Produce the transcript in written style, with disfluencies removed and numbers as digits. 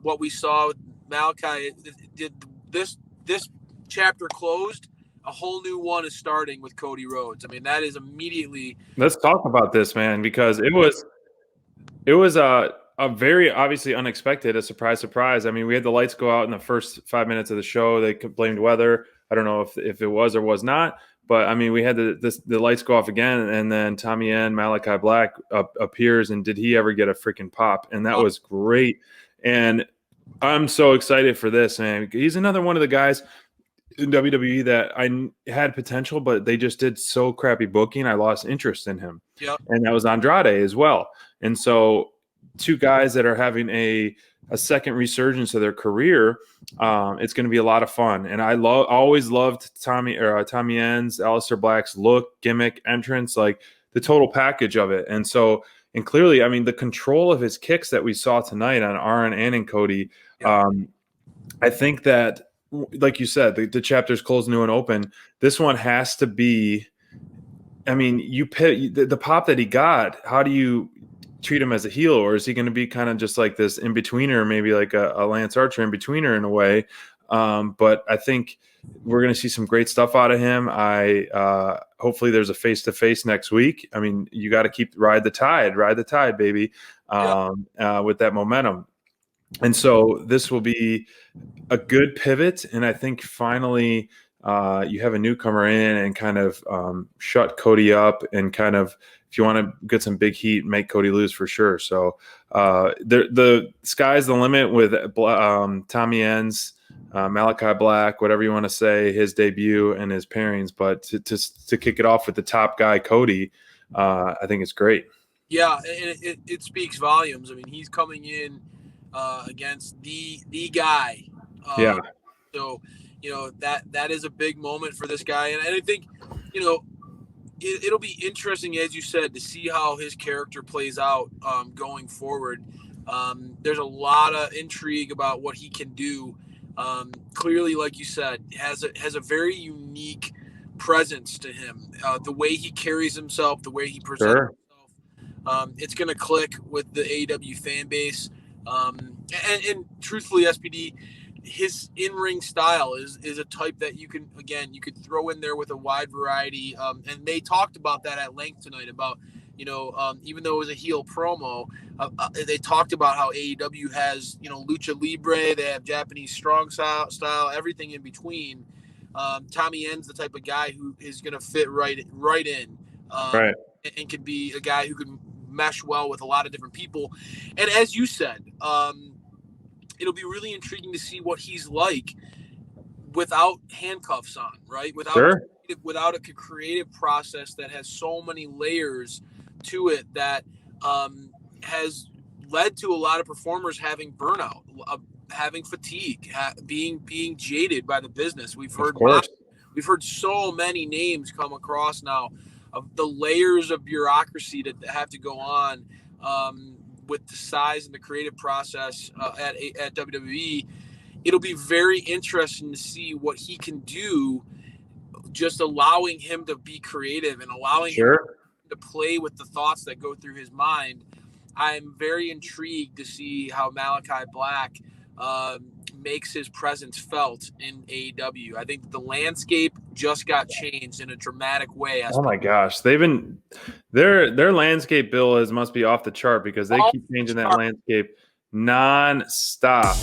what we saw with Malakai, did this chapter closed. A whole new one is starting with Cody Rhodes. I mean, that is immediately. Let's talk about this, man, because it was a very obviously unexpected, a surprise. I mean, we had the lights go out in the first 5 minutes of the show. They blamed weather. I don't know if it was or was not, but I mean, we had the lights go off again, and then Tommy N, Malakai Black appears, and did he ever get a freaking pop? And that was great. And I'm so excited for this, man. He's another one of the guys in WWE that I had potential, but they just did so crappy booking. I lost interest in him. Yep. And that was Andrade as well. And so two guys that are having a second resurgence of their career, it's going to be a lot of fun. And I always loved Tommy N's, Aleister Black's look, gimmick, entrance, like the total package of it. And so, and clearly, I mean, the control of his kicks that we saw tonight on Aaron and in Cody, I think that, like you said, the chapter's closed, new and open. This one has to be, I mean, the pop that he got, how do you treat him as a heel, or is he going to be kind of just like this in-betweener, maybe like a Lance Archer in-betweener in a way? But I think we're going to see some great stuff out of him. Hopefully there's a face-to-face next week. I mean, you got to ride the tide, baby, with that momentum. And so this will be a good pivot. And I think finally you have a newcomer in and kind of shut Cody up, and kind of, if you want to get some big heat, make Cody lose for sure. So the sky's the limit with Tommy N's, Malakai Black, whatever you want to say, his debut and his pairings. But to kick it off with the top guy, Cody, I think it's great. Yeah, and it speaks volumes. I mean, he's coming in against the guy. So, that is a big moment for this guy. And I think, it'll be interesting, as you said, to see how his character plays out going forward. There's a lot of intrigue about what he can do. Clearly, like you said, has a very unique presence to him. The way he carries himself, the way he presents himself, it's going to click with the AEW fan base. And truthfully, SPD, his in-ring style is a type that you could throw in there with a wide variety. And they talked about that at length tonight about, even though it was a heel promo, they talked about how AEW has, lucha libre, they have Japanese strong style, everything in between. Tommy N's the type of guy who is going to fit right in, and could be a guy who can mesh well with a lot of different people. And as you said, it'll be really intriguing to see what he's like without handcuffs on, right? Without a creative process that has so many layers to it that has led to a lot of performers having burnout, having fatigue, being jaded by the business. We've heard so many names come across now of the layers of bureaucracy that have to go on with the size and the creative process at WWE. It'll be very interesting to see what he can do, just allowing him to be creative and allowing him to play with the thoughts that go through his mind. I'm very intrigued to see how Malakai Black makes his presence felt in AEW. I think the landscape just got changed in a dramatic way. Oh my gosh, they've been their landscape bill must be off the chart, because they keep changing that landscape non-stop.